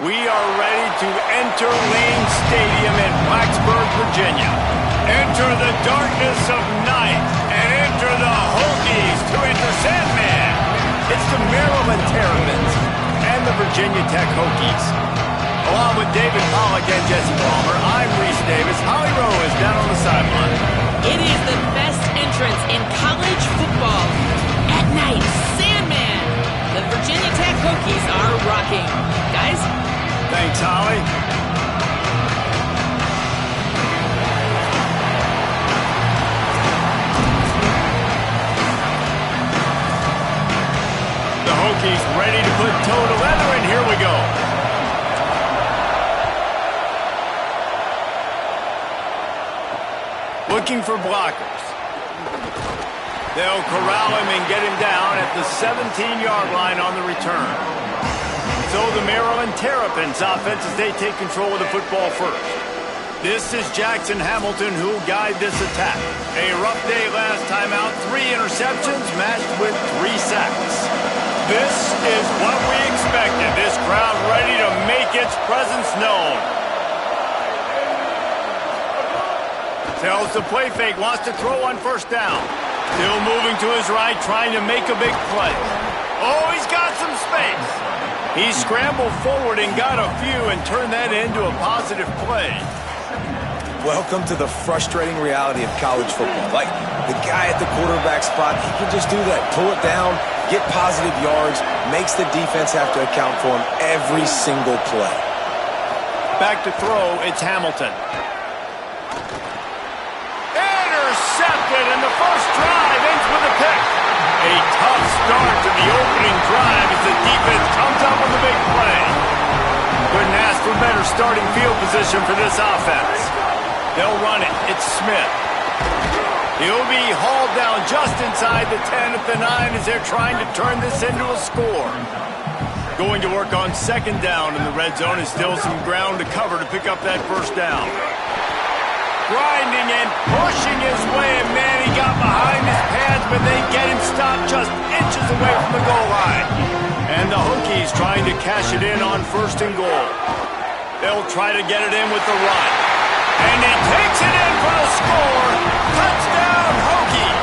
We are ready to enter Lane Stadium in Blacksburg, Virginia. Enter the darkness of night and enter the Hokies to enter Sandman. It's the Maryland Terrapins and the Virginia Tech Hokies. Along with David Pollack and Jesse Palmer, I'm Reese Davis. Holly Rowe is down on the sideline. It is the best entrance in college football. At night, Sandman. The Virginia Tech Hokies are rocking. Guys? Thanks, Holly. The Hokies ready to put toe to leather, and here we go. Looking for blockers. They'll corral him and get him down at the 17-yard line on the return. So the Maryland Terrapins offense as they take control of the football first. This is Jackson Hamilton who will guide this attack. A rough day last time out, 3 interceptions matched with 3 sacks. This is what we expected. This crowd ready to make its presence known. Tells the play fake, wants to throw on first down. Still moving to his right, trying to make a big play. Oh, he's got some space. He scrambled forward and got a few and turned that into a positive play. Welcome to the frustrating reality of college football. Like, the guy at the quarterback spot, he can just do that. Pull it down, get positive yards, makes the defense have to account for him every single play. Back to throw, it's Hamilton. Intercepted, and the first drive ends with a pick. A tough start to the opening drive as the defense comes up with a big play. Couldn't ask for better starting field position for this offense. They'll run it. It's Smith. He'll be hauled down just inside the 10 at the 9 as they're trying to turn this into a score. Going to work on second down in the red zone is still some ground to cover to pick up that first down. Grinding and pushing his way, and man, he got behind his pads, but they get him stopped just inches away from the goal line. And the Hokies trying to cash it in on first and goal. They'll try to get it in with the run. And he takes it in for the score. Touchdown, Hokies!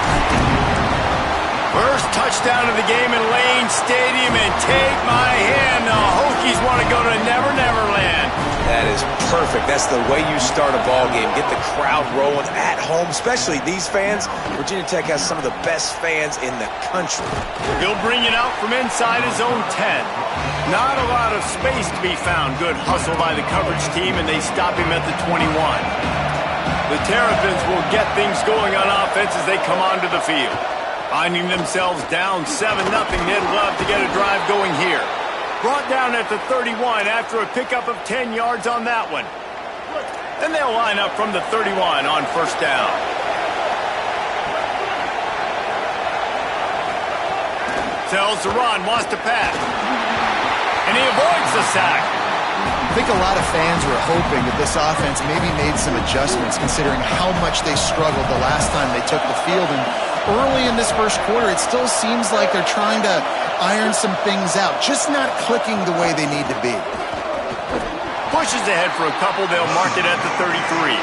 First touchdown of the game in Lane Stadium, and take my hand, the Hokies want to go to Never Never Land. That is perfect. That's the way you start a ball game. Get the crowd rolling at home, especially these fans. Virginia Tech has some of the best fans in the country. He'll bring it out from inside his own 10. Not a lot of space to be found. Good hustle by the coverage team, and they stop him at the 21. The Terrapins will get things going on offense as they come onto the field. Finding themselves down 7-0, they'd love to get a drive going here. Brought down at the 31 after a pickup of 10 yards on that one. And they'll line up from the 31 on first down. Tells to run, wants to pass. And he avoids the sack. I think a lot of fans were hoping that this offense maybe made some adjustments considering how much they struggled the last time they took the field. And early in this first quarter, it still seems like they're trying to iron some things out, just not clicking the way they need to be. Pushes ahead for a couple, they'll mark it at the 33.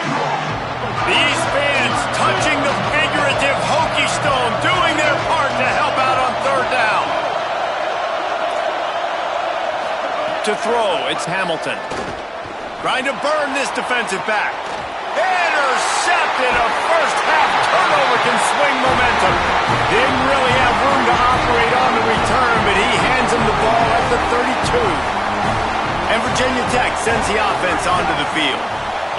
These fans touching the figurative Hokie stone, doing their part to help out on third down. To throw, it's Hamilton. Trying to burn this defensive back. Intercepted. A first half turnover can swing momentum. Didn't really have room to operate on the return, but he hands him the ball at the 32. And Virginia Tech sends the offense onto the field.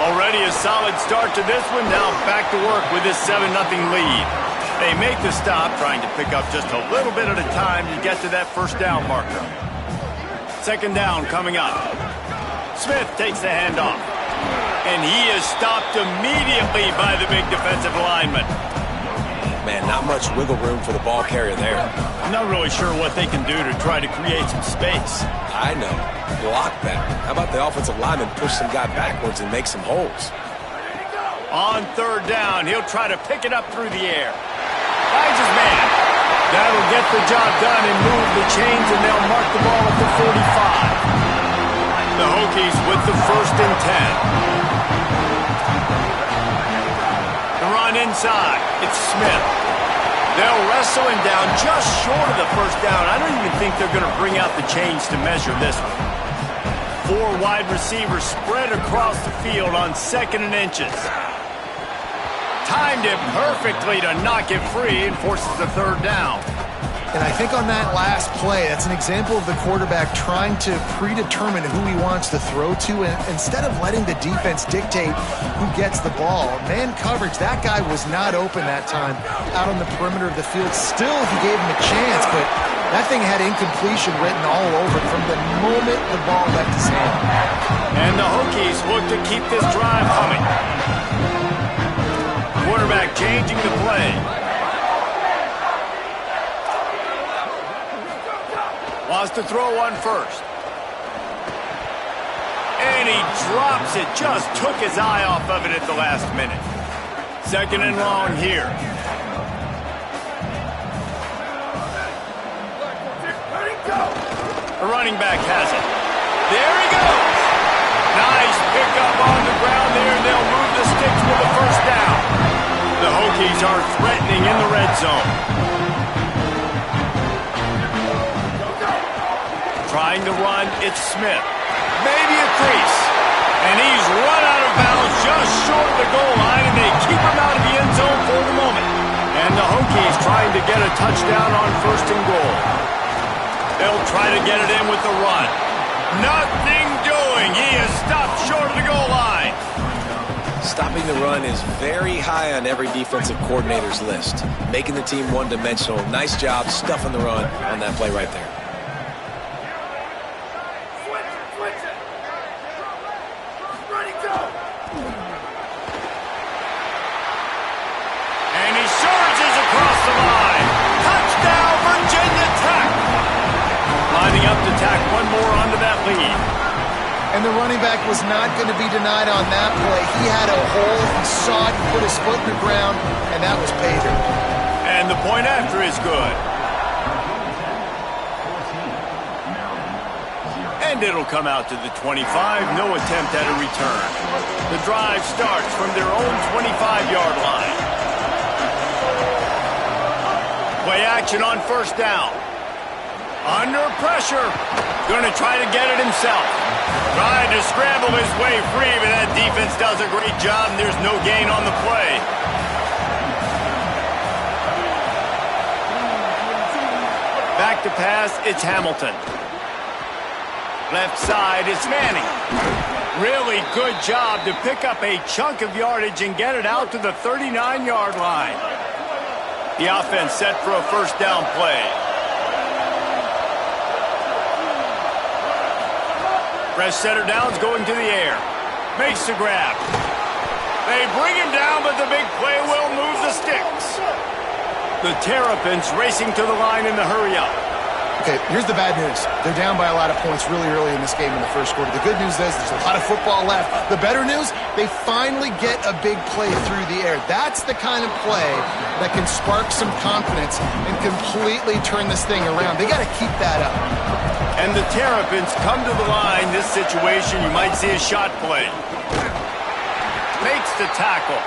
Already a solid start to this one. Now back to work with this 7-0 lead. They make the stop, trying to pick up just a little bit at a time to get to that first down marker. Second down coming up. Smith takes the handoff. And he is stopped immediately by the big defensive lineman. Man, not much wiggle room for the ball carrier there. I'm not really sure what they can do to try to create some space. I know. Block that. How about the offensive lineman push some guy backwards and make some holes? On third down, he'll try to pick it up through the air. Finds his man. That'll get the job done and move the chains, and they'll mark the ball at the 45. The Hokies with the 1st and 10. The run inside. It's Smith. They'll wrestle him down just short of the 1st down. I don't even think they're going to bring out the chains to measure this one. 4 wide receivers spread across the field on 2nd and inches. Timed it perfectly to knock it free and forces the 3rd down. And I think on that last play, that's an example of the quarterback trying to predetermine who he wants to throw to, and instead of letting the defense dictate who gets the ball. Man coverage, that guy was not open that time out on the perimeter of the field. Still, he gave him a chance, but that thing had incompletion written all over it from the moment the ball left his hand. And the Hokies look to keep this drive humming. Quarterback changing the play. Wants to throw one first. And he drops it. Just took his eye off of it at the last minute. 2nd and long here. The running back has it. There he goes. Nice pickup on the ground there. They'll move the sticks with the 1st down. The Hokies are threatening in the red zone. Trying to run, it's Smith. Maybe a crease. And he's run out of bounds just short of the goal line, and they keep him out of the end zone for the moment. And the Hokies trying to get a touchdown on 1st and goal. They'll try to get it in with the run. Nothing doing. He is stopped short of the goal line. Stopping the run is very high on every defensive coordinator's list. Making the team one-dimensional. Nice job stuffing the run on that play right there. And he surges across the line. Touchdown, Virginia Tech. Lining up to tack one more onto that lead. And the running back was not going to be denied on that play. He had a hole, he saw it, he put his foot in the ground, and that was pay dirt. And the point after is good. And it'll come out to the 25. No attempt at a return. The drive starts from their own 25-yard line. Play action on 1st down. Under pressure. Going to try to get it himself. Trying to scramble his way free, but that defense does a great job, and there's no gain on the play. Back to pass, it's Hamilton. Left side, it's Manning. Really good job to pick up a chunk of yardage and get it out to the 39-yard line. The offense set for a 1st down play. Fresh setter downs going to the air. Makes the grab. They bring him down, but the big play will move the sticks. The Terrapins racing to the line in the hurry-up. Okay, here's the bad news. They're down by a lot of points really early in this game in the 1st quarter. The good news is there's a lot of football left. The better news, they finally get a big play through the air. That's the kind of play that can spark some confidence and completely turn this thing around. They got to keep that up. And the Terrapins come to the line. This situation, you might see a shot play. Makes the tackle.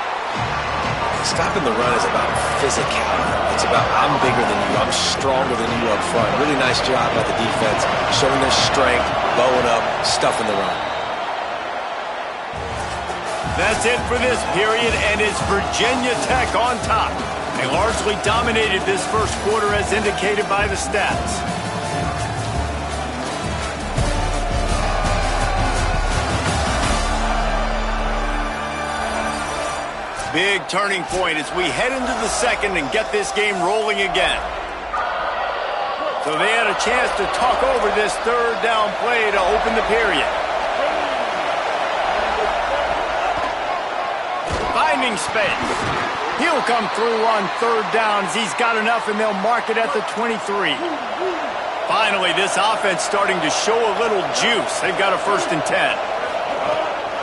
Stopping the run is about physicality. It's about I'm bigger than you, I'm stronger than you up front. Really nice job by the defense, showing their strength, bowing up, stuffing the run. That's it for this period, and it's Virginia Tech on top. They largely dominated this 1st quarter as indicated by the stats. Big turning point as we head into the 2nd and get this game rolling again. So they had a chance to talk over this 3rd down play to open the period. Finding space. He'll come through on 3rd down as he's got enough, and they'll mark it at the 23. Finally, this offense starting to show a little juice. They've got a 1st and 10.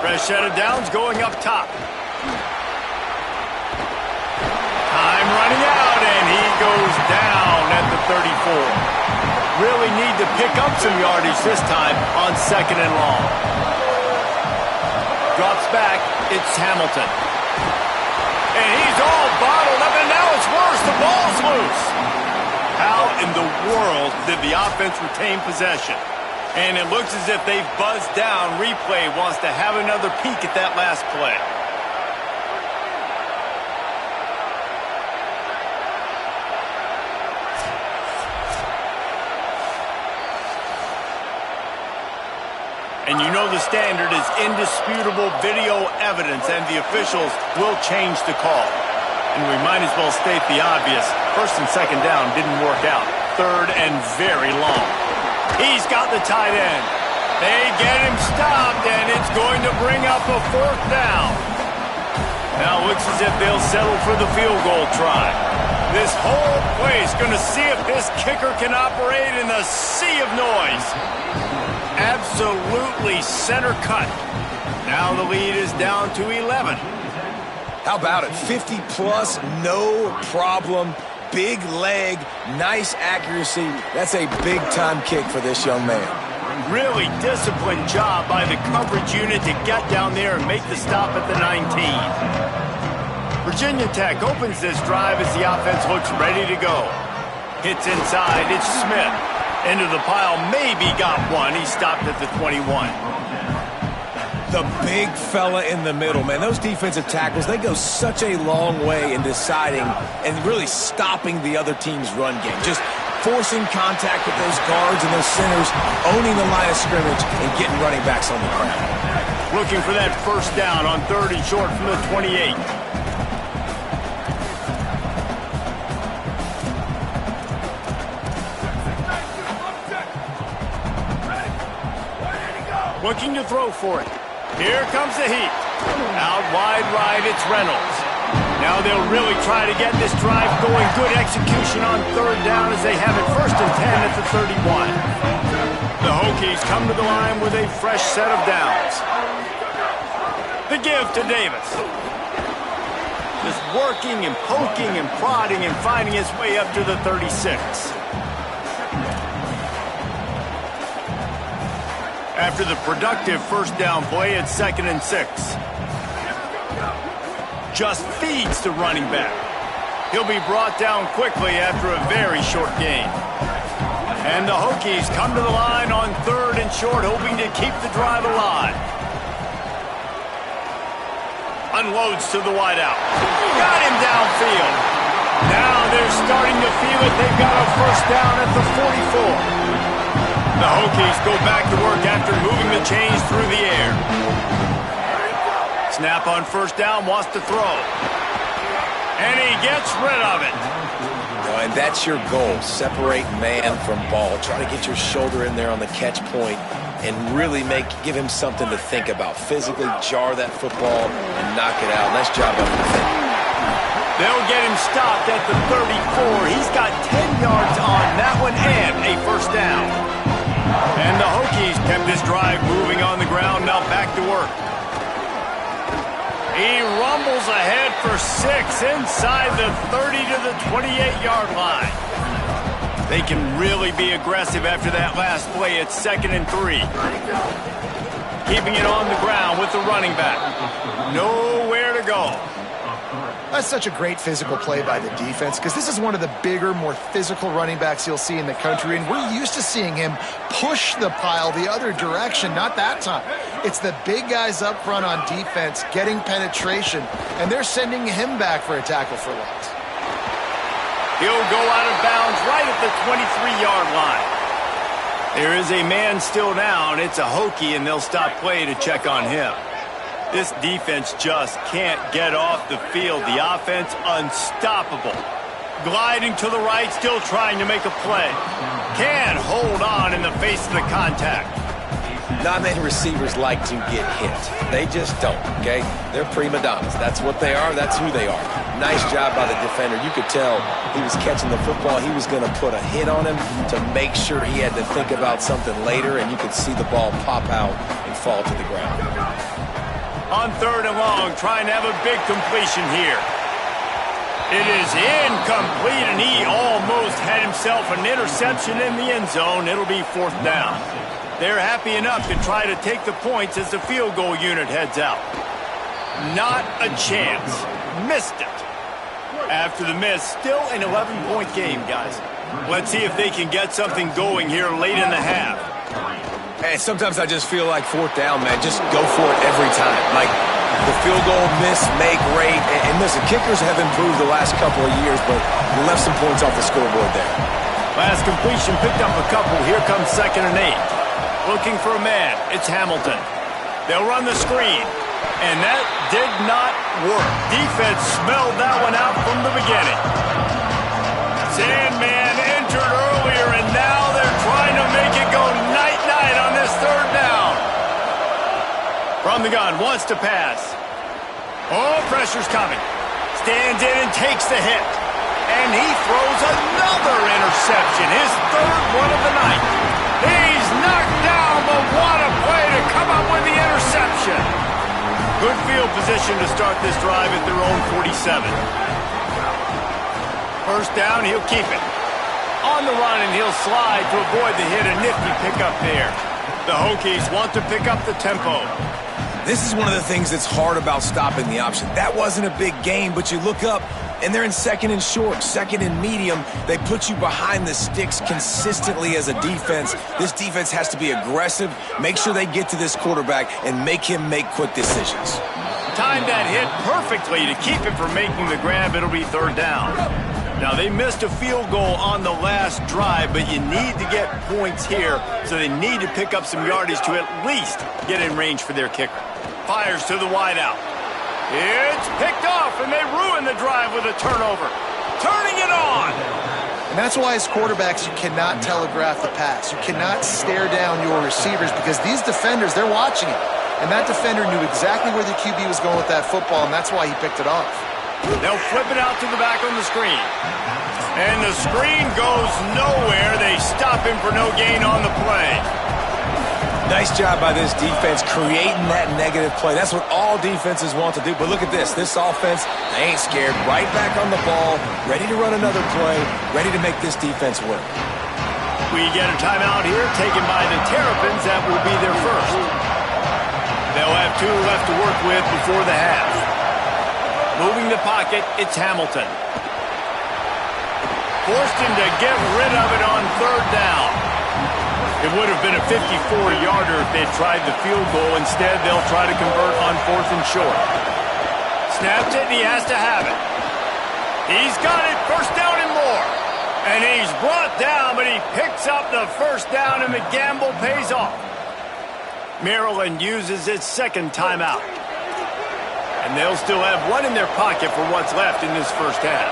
Fresh set of downs going up top. Time running out, and he goes down at the 34. really need to pick up some yardage this time on 2nd and long. Drops back. It's Hamilton. And he's all bottled up, and now it's worse. The ball's loose. How in the world did the offense retain possession? And it looks as if they've buzzed down. Replay wants to have another peek at that last play. And you know the standard is indisputable video evidence, and the officials will change the call. And we might as well state the obvious. 1st and 2nd down didn't work out. 3rd and very long. He's got the tight end. They get him stopped, and it's going to bring up a 4th down. Now it looks as if they'll settle for the field goal try. This whole play is going to see if this kicker can operate in the sea of noise. Absolutely center cut. Now the lead is down to 11. How about it? 50 plus, no problem. Big leg, nice accuracy. That's a big-time kick for this young man. Really disciplined job by the coverage unit to get down there and make the stop at the 19. Virginia Tech opens this drive as the offense looks ready to go. Hits inside. It's Smith. Into the pile, maybe got one. He stopped at the 21. The big fella in the middle, man. Those defensive tackles, they go such a long way in deciding and really stopping the other team's run game. Just forcing contact with those guards and those centers, owning the line of scrimmage, and getting running backs on the ground. Looking for that 1st down on 3rd and short from the 28. Looking to throw for it. Here comes the heat. Out wide right, it's Reynolds. Now they'll really try to get this drive going. Good execution on 3rd down as they have it 1st and 10 at the 31. The Hokies come to the line with a fresh set of downs. The give to Davis. Just working and poking and prodding and finding his way up to the 36. After the productive 1st down play, it's 2nd and 6. Just feeds the running back. He'll be brought down quickly after a very short gain. And the Hokies come to the line on 3rd and short, hoping to keep the drive alive. Unloads to the wideout. Got him downfield. Now they're starting to feel it. They've got a 1st down at the 44. The Hokies go back to work after moving the chains through the air. Snap on 1st down, wants to throw. And he gets rid of it. And that's your goal. Separate man from ball. Try to get your shoulder in there on the catch point and really give him something to think about. Physically jar that football and knock it out. Nice job by the defender. They'll get him stopped at the 34. He's got 10 yards on that one and a 1st down. And the Hokies kept this drive moving on the ground, now back to work. He rumbles ahead for 6 inside the 30 to the 28-yard line. They can really be aggressive after that last play. It's 2nd and 3. Keeping it on the ground with the running back. Nowhere to go. That's such a great physical play by the defense because this is one of the bigger, more physical running backs you'll see in the country, and we're used to seeing him push the pile the other direction. Not that time. It's the big guys up front on defense getting penetration, and they're sending him back for a tackle for loss. He'll go out of bounds right at the 23-yard line. There is a man still down. It's a Hokie, and they'll stop play to check on him. This defense just can't get off the field. The offense unstoppable. Gliding to the right, still trying to make a play. Can't hold on in the face of the contact. Not many receivers like to get hit. They just don't, okay? They're prima donnas. That's what they are. That's who they are. Nice job by the defender. You could tell he was catching the football. He was going to put a hit on him to make sure he had to think about something later, and you could see the ball pop out and fall to the ground. On 3rd and long, trying to have a big completion here. It is incomplete, and he almost had himself himself an interception in the end zone. It'll be 4th down. They're happy enough to try to take the points as the field goal unit heads out. Not a chance. Missed it. After the miss, still an 11-point game, guys. Let's see if they can get something going here late in the half. Hey, sometimes I just feel like 4th down, man. Just go for it every time. Like the field goal, miss, make, rate. And listen, kickers have improved the last couple of years, but you left some points off the scoreboard there. Last completion picked up a couple. Here comes 2nd and 8. Looking for a man. It's Hamilton. They'll run the screen. And that did not work. Defense smelled that one out from the beginning. Sandman entered earlier, and now they're trying to make it go night-night on this 3rd down. From the gun, wants to pass. Oh, pressure's coming. Stands in and takes the hit. And he throws another interception, his 3rd one of the night. He's knocked down, but what a play to come up with the interception. Good field position to start this drive at their own 47. 1st down, he'll keep it. On the run, and he'll slide to avoid the hit. A nifty pickup there. The Hokies want to pick up the tempo. This is one of the things that's hard about stopping the option. That wasn't a big gain, but you look up, and they're in 2nd and short, 2nd and medium. They put you behind the sticks consistently as a defense. This defense has to be aggressive, make sure they get to this quarterback, and make him make quick decisions. Timed that hit perfectly to keep him from making the grab. It'll be 3rd down. Now, they missed a field goal on the last drive, but you need to get points here, so they need to pick up some yardage to at least get in range for their kicker. Fires to the wideout. It's picked off, and they ruin the drive with a turnover. Turning it on. And that's why as quarterbacks, you cannot telegraph the pass. You cannot stare down your receivers because these defenders, they're watching it. And that defender knew exactly where the QB was going with that football, and that's why he picked it off. They'll flip it out to the back on the screen. And the screen goes nowhere. They stop him for no gain on the play. Nice job by this defense creating that negative play. That's what all defenses want to do. But look at this. This offense, they ain't scared. Right back on the ball, ready to run another play, ready to make this defense work. We get a timeout here taken by the Terrapins. That will be their first. They'll have 2 left to work with before the half. Moving the pocket, it's Hamilton. Forced him to get rid of it on 3rd down. It would have been a 54-yarder if they'd tried the field goal. Instead, they'll try to convert on 4th and short. Snaps it, and he has to have it. He's got it, 1st down and more. And he's brought down, but he picks up the 1st down, and the gamble pays off. Maryland uses its 2nd timeout. And they'll still have 1 in their pocket for what's left in this 1st half.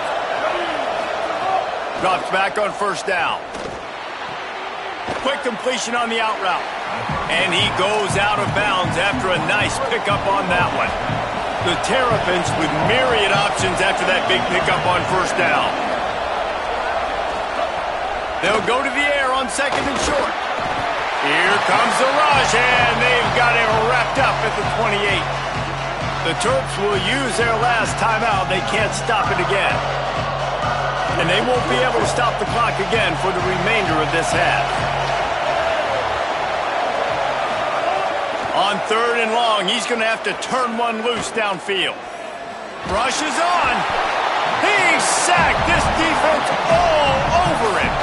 Drops back on 1st down. Quick completion on the out route. And he goes out of bounds after a nice pickup on that one. The Terrapins with myriad options after that big pickup on 1st down. They'll go to the air on 2nd and short. Here comes the rush, and they've got it wrapped up at the 28. The Terps will use their last timeout. They can't stop it again. And they won't be able to stop the clock again for the remainder of this half. On 3rd and long, he's going to have to turn one loose downfield. Rush is on. He's sacked. This defense all over it.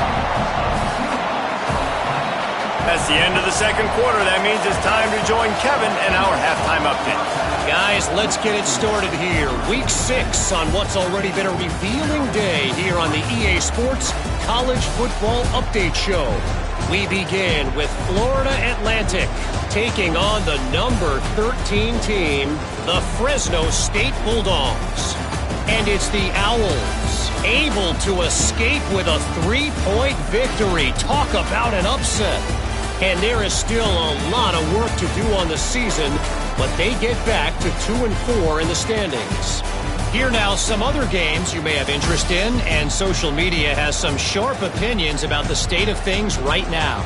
That's the end of the 2nd quarter. That means it's time to join Kevin and our halftime update. Guys, let's get it started here. Week 6 on what's already been a revealing day here on the EA Sports College Football Update Show. We begin with Florida Atlantic taking on the number 13 team, the Fresno State Bulldogs. And it's the Owls able to escape with a 3-point victory. Talk about an upset. And there is still a lot of work to do on the season, but they get back to 2-4 in the standings. Here now, some other games you may have interest in, and social media has some sharp opinions about the state of things right now.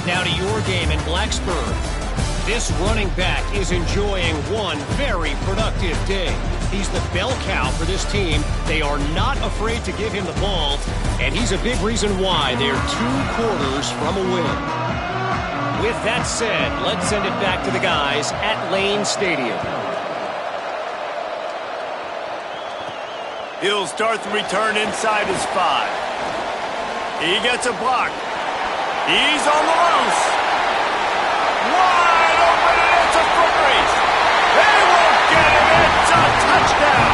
Now to your game in Blacksburg. This running back is enjoying one very productive day. He's the bell cow for this team. They are not afraid to give him the ball, and he's a big reason why they're 2 quarters from a win. With that said, let's send it back to the guys at Lane Stadium. He'll start the return inside his 5. He gets a block. He's on the loose. Wide open, and it's a foot race. They won't get it. It's a touchdown.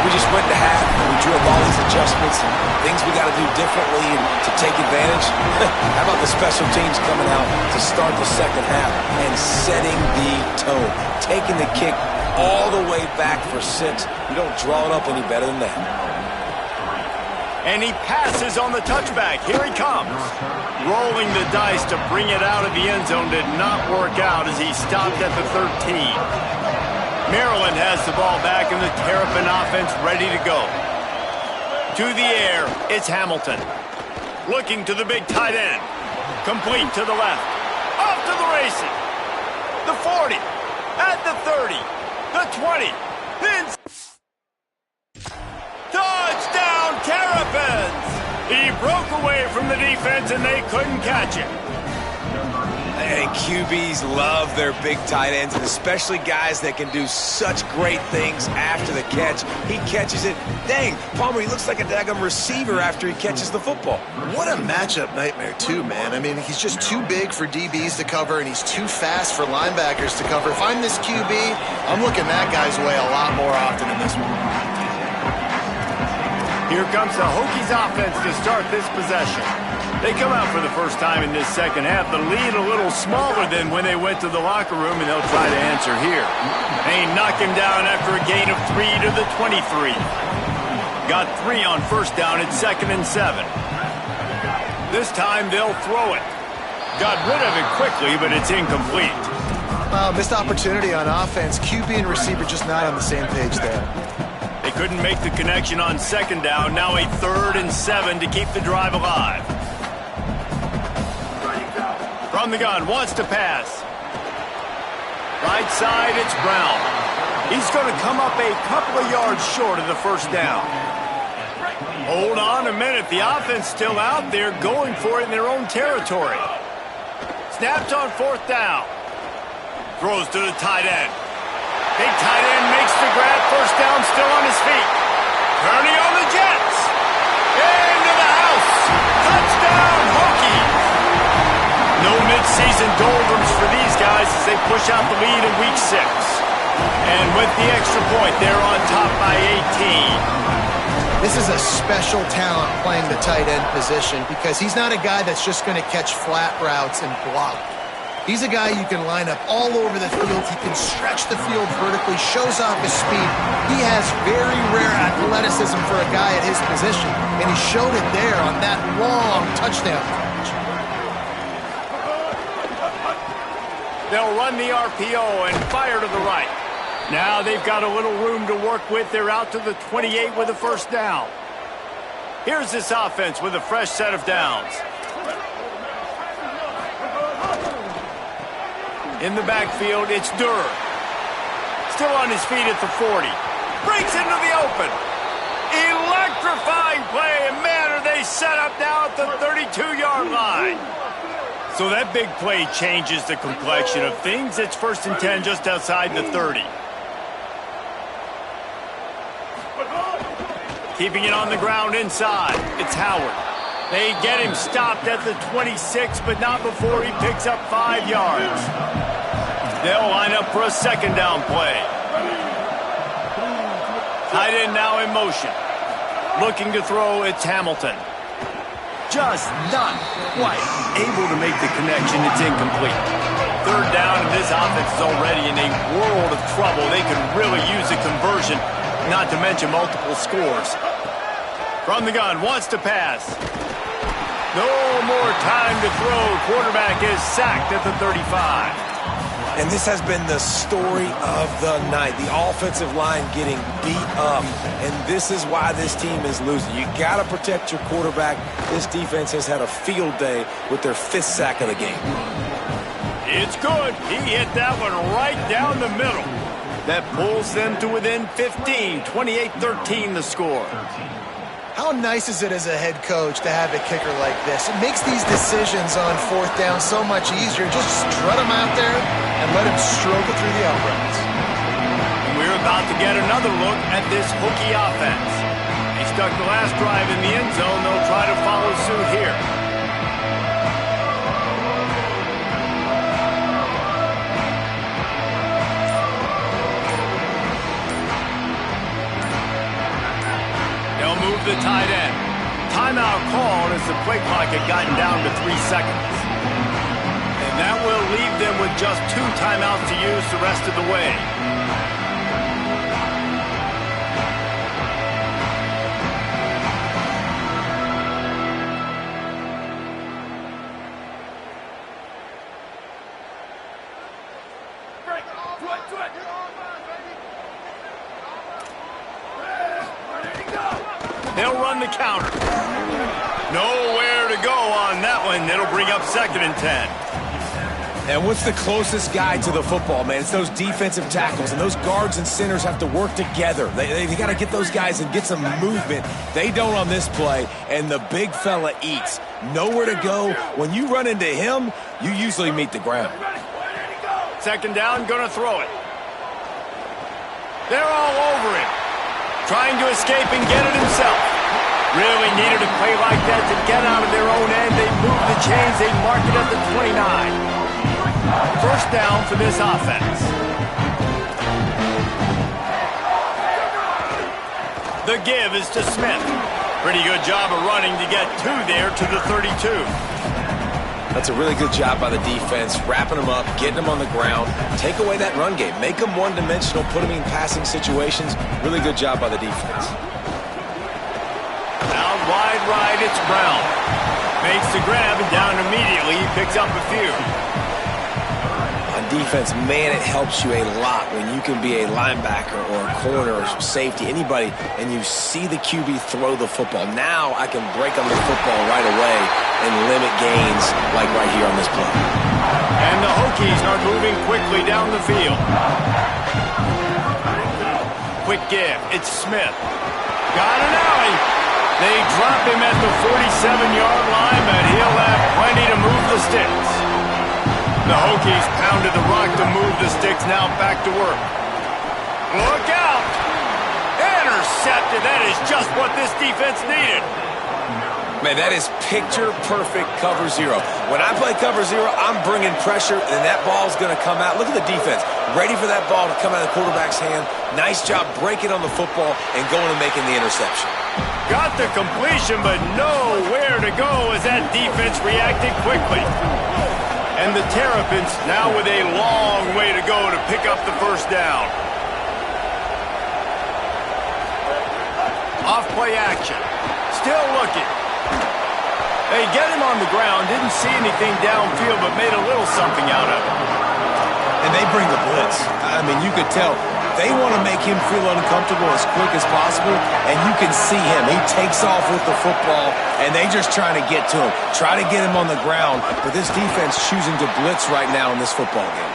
We just went to half, and we drew up all these adjustments and things we got to do differently and to take advantage. How about the special teams coming out to start the second half and setting the tone, taking the kick all the way back for 6. You don't draw it up any better than that. And he passes on the touchback. Here he comes. Rolling the dice to bring it out of the end zone did not work out as he stopped at the 13. Maryland has the ball back and the Terrapin offense ready to go. To the air, it's Hamilton. Looking to the big tight end. Complete to the left. Off to the races. The 40. At the 30. The 20. Then touchdown, Terrapins! He broke away from the defense and they couldn't catch him. And QBs love their big tight ends, and especially guys that can do such great things after the catch. He catches it. Dang, Palmer, he looks like a daggum receiver after he catches the football. What a matchup nightmare, too, man. I mean, he's just too big for DBs to cover, and he's too fast for linebackers to cover. If I'm this QB, I'm looking that guy's way a lot more often than this one. Here comes the Hokies offense to start this possession. They come out for the first time in this second half. The lead a little smaller than when they went to the locker room, and they'll try to answer here. They knock him down after a gain of 3 to the 23. Got 3 on first down. It's 2nd and 7. This time they'll throw it. Got rid of it quickly, but it's incomplete. Missed opportunity on offense. QB and receiver just not on the same page there. They couldn't make the connection on second down. Now a 3rd and 7 to keep the drive alive. From the gun, wants to pass. Right side, it's Brown. He's going to come up a couple of yards short of the first down. Hold on a minute. The offense still out there going for it in their own territory. Snaps on 4th down. Throws to the tight end. Big tight end makes the grab. First down, still on his feet. Turning on the Jets. Into the house. Touchdown, Hokies. No mid-season doldrums for these guys as they push out the lead in Week 6. And with the extra point, they're on top by 18. This is a special talent playing the tight end position because he's not a guy that's just going to catch flat routes and block. He's a guy you can line up all over the field. He can stretch the field vertically, shows off his speed. He has very rare athleticism for a guy at his position, and he showed it there on that long touchdown catch. They'll run the RPO and fire to the right. Now they've got a little room to work with. They're out to the 28 with a first down. Here's this offense with a fresh set of downs. In the backfield, it's Durr. Still on his feet at the 40. Breaks into the open. Electrifying play, and man, are they set up now at the 32-yard line. So that big play changes the complexion of things. It's 1st and 10 just outside the 30. Keeping it on the ground inside. It's Howard. They get him stopped at the 26, but not before he picks up 5 yards. They'll line up for a second down play. Tight end now in motion. Looking to throw, it's Hamilton. Just not quite able to make the connection. It's incomplete. 3rd down, and this offense is already in a world of trouble. They could really use a conversion, not to mention multiple scores. From the gun, wants to pass. No more time to throw. Quarterback is sacked at the 35. And this has been the story of the night. The offensive line getting beat up. And this is why this team is losing. You got to protect your quarterback. This defense has had a field day with their 5th sack of the game. It's good. He hit that one right down the middle. That pulls them to within 15. 28-13 the score. How nice is it as a head coach to have a kicker like this? It makes these decisions on 4th down so much easier. Just strut him out there and let him struggle through the uprights. We're about to get another look at this Hokie offense. He stuck the last drive in the end zone. They'll try to follow suit here. Move the tight end. Timeout called as the play clock had gotten down to 3 seconds. And that will leave them with just 2 timeouts to use the rest of the way. They'll run the counter. Nowhere to go on that one. It'll bring up 2nd and 10. And what's the closest guy to the football, man? It's those defensive tackles, and those guards and centers have to work together. They got to get those guys and get some movement. They don't on this play, and the big fella eats. Nowhere to go. When you run into him, you usually meet the ground. 2nd down, gonna throw it. They're all over it. Trying to escape and get it himself. Really needed a play like that to get out of their own end. They move the chains. They mark it at the 29. 1st down for this offense. The give is to Smith. Pretty good job of running to get 2 there to the 32. That's a really good job by the defense, wrapping them up, getting them on the ground. Take away that run game. Make them one-dimensional, put them in passing situations. Really good job by the defense. Out wide right, it's Brown. Makes the grab and down immediately. He picks up a few. On defense, man, it helps you a lot when you can be a linebacker or a corner or safety, anybody, and you see the QB throw the football. Now I can break on the football right away and limit gains like right here on this play. And the Hokies are moving quickly down the field. Quick give. It's Smith. Got an alley. They drop him at the 47-yard line, but he'll have plenty to move the sticks. The Hokies pounded the rock to move the sticks. Now back to work. Look out! Intercepted. That is just what this defense needed. Man, that is picture-perfect cover 0. When I play cover 0, I'm bringing pressure, and that ball's going to come out. Look at the defense. Ready for that ball to come out of the quarterback's hand. Nice job breaking on the football and going and making the interception. Got the completion, but nowhere to go as that defense reacted quickly. And the Terrapins now with a long way to go to pick up the 1st down. Off-play action. Still looking. They get him on the ground, didn't see anything downfield, but made a little something out of it. And they bring the blitz. I mean, you could tell they want to make him feel uncomfortable as quick as possible, and you can see him. He takes off with the football, and they just trying to get to him, try to get him on the ground, but this defense choosing to blitz right now in this football game.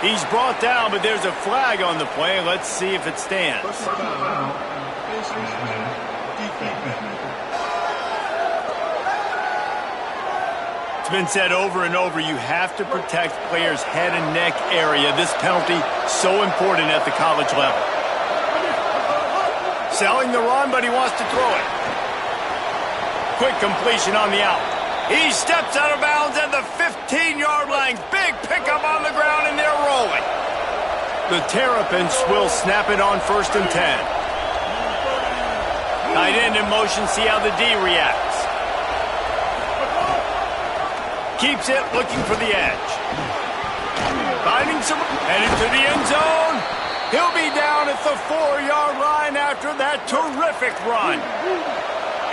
He's brought down, but there's a flag on the play. Let's see if it stands. It's been said over and over, you have to protect players' head and neck area. This penalty, so important at the college level. Selling the run, but he wants to throw it. Quick completion on the out. He steps out of bounds at the 15-yard line. Big pickup on the ground, and they're rolling. The Terrapins will snap it on 1st and 10. Tight end in motion, see how the D reacts. Keeps it, looking for the edge. Finding some, headed to the end zone. He'll be down at the 4-yard line after that terrific run.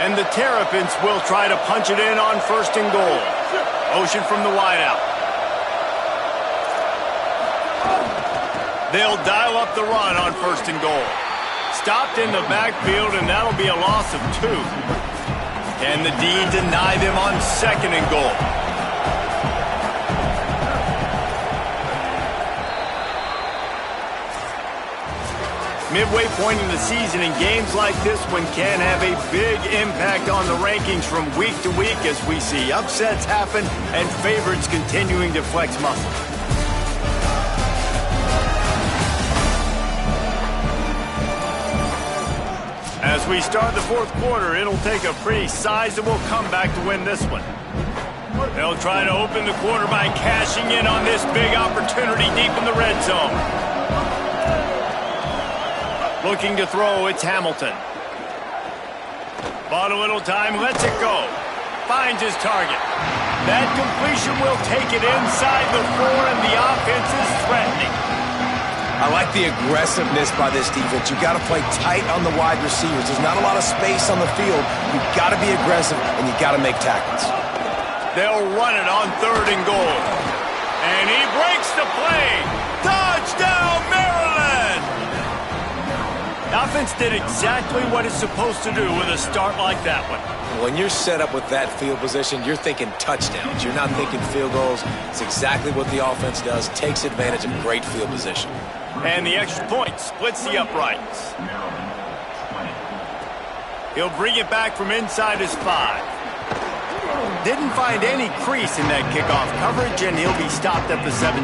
And the Terrapins will try to punch it in on 1st and goal. Motion from the wideout. They'll dial up the run on 1st and goal. Stopped in the backfield, and that'll be a loss of 2. Can the D deny them on 2nd and goal? Midway point in the season, and games like this one can have a big impact on the rankings from week to week as we see upsets happen and favorites continuing to flex muscle. As we start the 4th quarter, it'll take a pretty sizable comeback to win this one. They'll try to open the quarter by cashing in on this big opportunity deep in the red zone. Looking to throw, it's Hamilton. Bought a little time, lets it go. Finds his target. That completion will take it inside the 4, and the offense is threatening. I like the aggressiveness by this defense. You've got to play tight on the wide receivers. There's not a lot of space on the field. You've got to be aggressive, and you've got to make tackles. They'll run it on 3rd and goal. And he breaks the play. Touchdown, Maryland! The offense did exactly what it's supposed to do with a start like that one. When you're set up with that field position, you're thinking touchdowns. You're not thinking field goals. It's exactly what the offense does. Takes advantage of great field position. And the extra point splits the uprights. He'll bring it back from inside his 5. Didn't find any crease in that kickoff coverage, and he'll be stopped at the 17.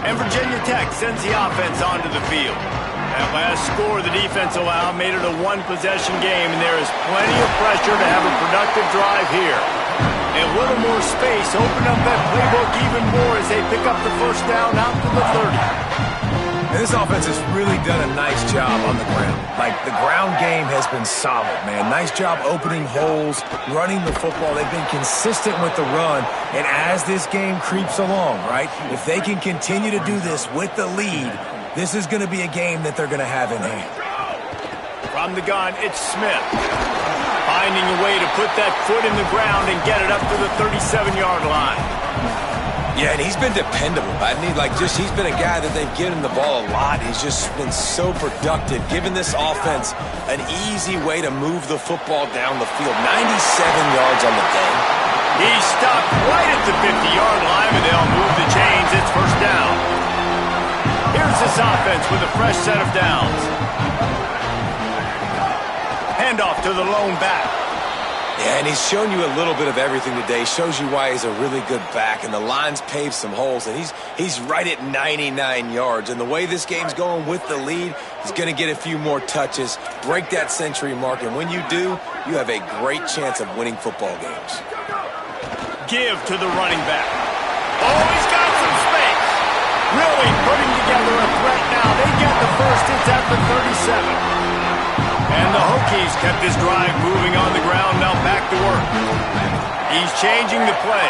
And Virginia Tech sends the offense onto the field. That last score the defense allowed made it a 1-possession game, and there is plenty of pressure to have a productive drive here. A little more space, open up that playbook even more as they pick up the 1st down out to the 30. And this offense has really done a nice job on the ground. Like, the ground game has been solid, man. Nice job opening holes, running the football. They've been consistent with the run. And as this game creeps along, right, if they can continue to do this with the lead, this is going to be a game that they're going to have in hand. From the gun, it's Smith. Finding a way to put that foot in the ground and get it up to the 37-yard line. Yeah, and he's been dependable, hasn't he? He's been a guy that they've given the ball a lot. He's just been so productive, giving this offense an easy way to move the football down the field. 97 yards on the day. He's stopped right at the 50-yard line, and they'll move the chains. It's 1st down. Here's this offense with a fresh set of downs. Handoff to the lone back. Yeah, and he's shown you a little bit of everything today. Shows you why he's a really good back, and the line's paved some holes, and he's right at 99 yards. And the way this game's going with the lead, he's going to get a few more touches, break that century mark, and when you do, you have a great chance of winning football games. Give to the running back. Oh, he's got some space. Really putting together a threat now. They get the 1st. It's at the 37. And the Hokies kept this drive moving on the ground, now back to work. He's changing the play.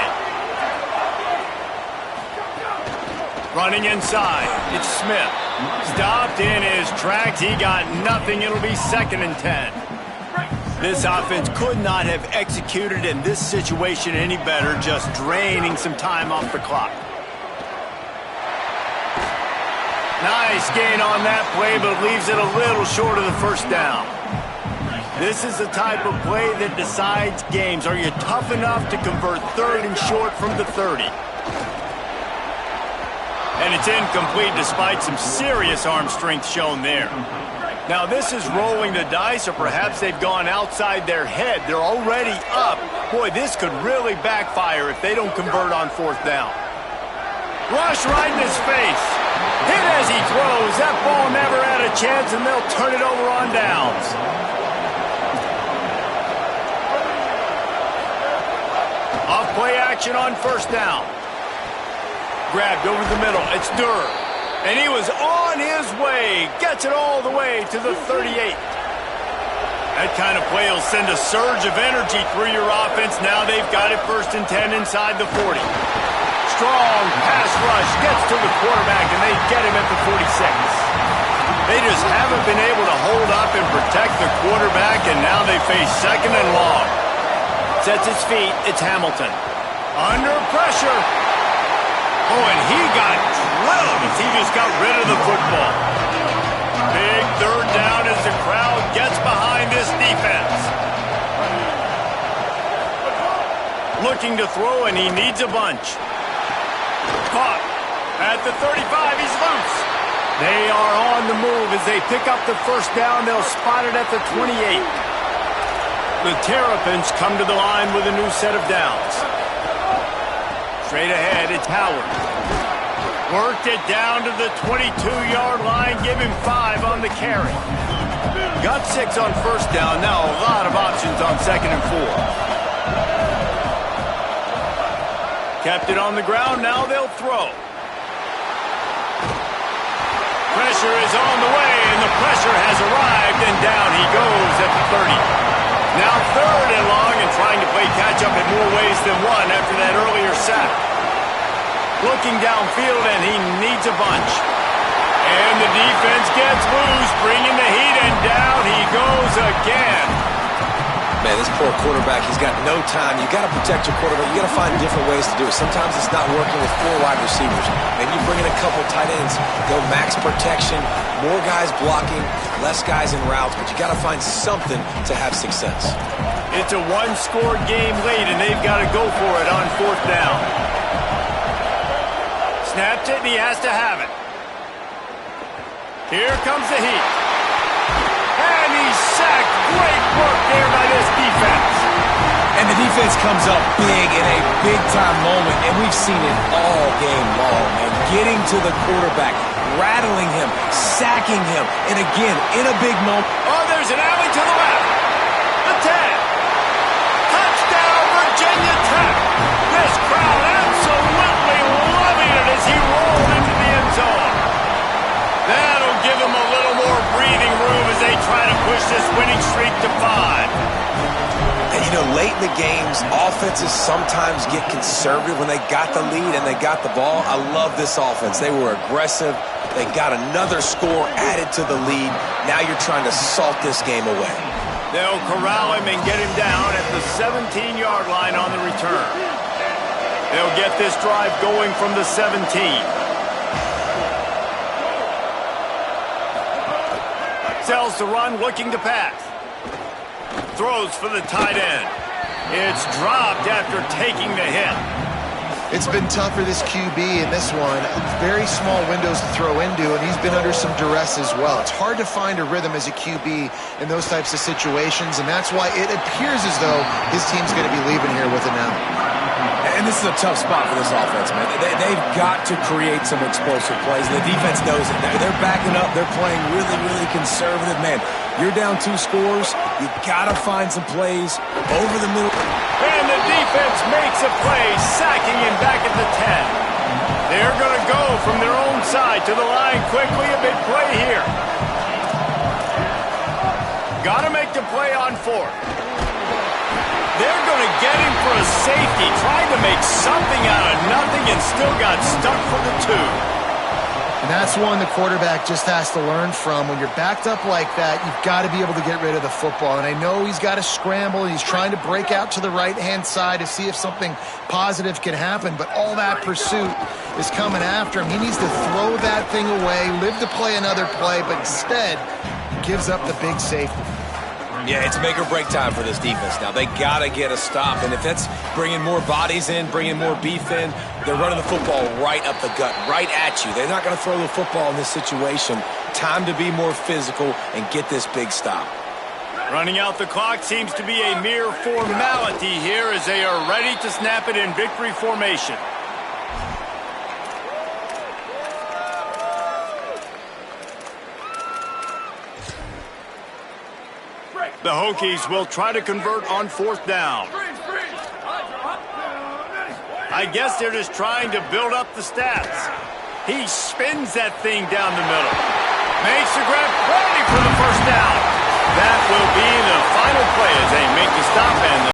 Running inside, it's Smith. Stopped in his tracks, he got nothing, it'll be 2nd and 10. This offense could not have executed in this situation any better, just draining some time off the clock. Nice gain on that play, but leaves it a little short of the 1st down. This is the type of play that decides games. Are you tough enough to convert 3rd and short from the 30? And it's incomplete despite some serious arm strength shown there. Now this is rolling the dice, or perhaps they've gone outside their head. They're already up. Boy, this could really backfire if they don't convert on 4th down. Rush right in his face. Hit as he throws. That ball never had a chance, and they'll turn it over on downs. Off play action on 1st down. Grabbed over the middle. It's Durr. And he was on his way. Gets it all the way to the 38. That kind of play will send a surge of energy through your offense. Now they've got it 1st and 10 inside the 40. Strong pass rush gets to the quarterback, and they get him at the 46. They just haven't been able to hold up and protect the quarterback, and now they face 2nd and long. Sets his feet, it's Hamilton. Under pressure. Oh, and he got drilled as he just got rid of the football. Big third down as the crowd gets behind this defense. Looking to throw, and he needs a bunch. Caught at the 35. He's loose. They are on the move as they pick up the first down. They'll spot it at the 28. The Terrapins come to the line with a new set of downs. Straight ahead, it's Howard. Worked it down to the 22-yard line. Give him 5 on the carry. Got 6 on first down. Now a lot of options on 2nd and 4. Kept it on the ground. Now they'll throw. Pressure is on the way, and the pressure has arrived, and down he goes at the 30. Now 3rd and long, and trying to play catch-up in more ways than one after that earlier sack. Looking downfield, and he needs a bunch. And the defense gets loose, bringing the heat, and down he goes again. Man, this poor quarterback, he's got no time. You got to protect your quarterback. You got to find different ways to do it. Sometimes it's not working with 4 wide receivers. Maybe you bring in a couple tight ends, go max protection, more guys blocking, less guys in routes, but you got to find something to have success. It's a 1-score game late, and they've got to go for it on 4th down. Snapped it, and he has to have it. Here comes the heat. And he's sacked. Great work there by this defense. And the defense comes up big in a big-time moment, and we've seen it all game long, man. Getting to the quarterback, rattling him, sacking him, and again, in a big moment. Oh, there's an alley to the left. The 10. Touchdown, Virginia Tech. This crowd absolutely loving it as he rolled into the end zone. That'll give him a little more breathing room as they try to push this winning streak to 5. And, you know, late in the games, offenses sometimes get conservative when they got the lead and they got the ball. I love this offense. They were aggressive. They got another score added to the lead. Now you're trying to salt this game away. They'll corral him and get him down at the 17-yard line on the return. They'll get this drive going from the 17. Sells to run, looking to pass. Throws for the tight end. It's dropped after taking the hit. It's been tough for this QB in this one. Very small windows to throw into, and he's been under some duress as well. It's hard to find a rhythm as a QB in those types of situations, and that's why it appears as though his team's going to be leaving here with an out. And this is a tough spot for this offense, man. They've got to create some explosive plays. The defense knows it. They're backing up. They're playing really, really conservative. Man, you're down 2 scores. You got to find some plays over the middle. And the defense makes a play, sacking him back at the 10. They're going to go from their own side to the line quickly. A big play here. Got to make the play on 4th. They're going to get him for a safety. Tried to make something out of nothing and still got stuck for the 2. And that's one the quarterback just has to learn from. When you're backed up like that, you've got to be able to get rid of the football. And I know he's got to scramble, and he's trying to break out to the right-hand side to see if something positive can happen. But all that pursuit is coming after him. He needs to throw that thing away, live to play another play, but instead gives up the big safety. Yeah, it's make or break time for this defense now. They got to get a stop. And if that's bringing more bodies in, bringing more beef in, they're running the football right up the gut, right at you. They're not going to throw the football in this situation. Time to be more physical and get this big stop. Running out the clock seems to be a mere formality here as they are ready to snap it in victory formation. The Hokies will try to convert on 4th down. I guess they're just trying to build up the stats. He spins that thing down the middle. Makes the grab, ready for the first down. That will be the final play as they make the stop and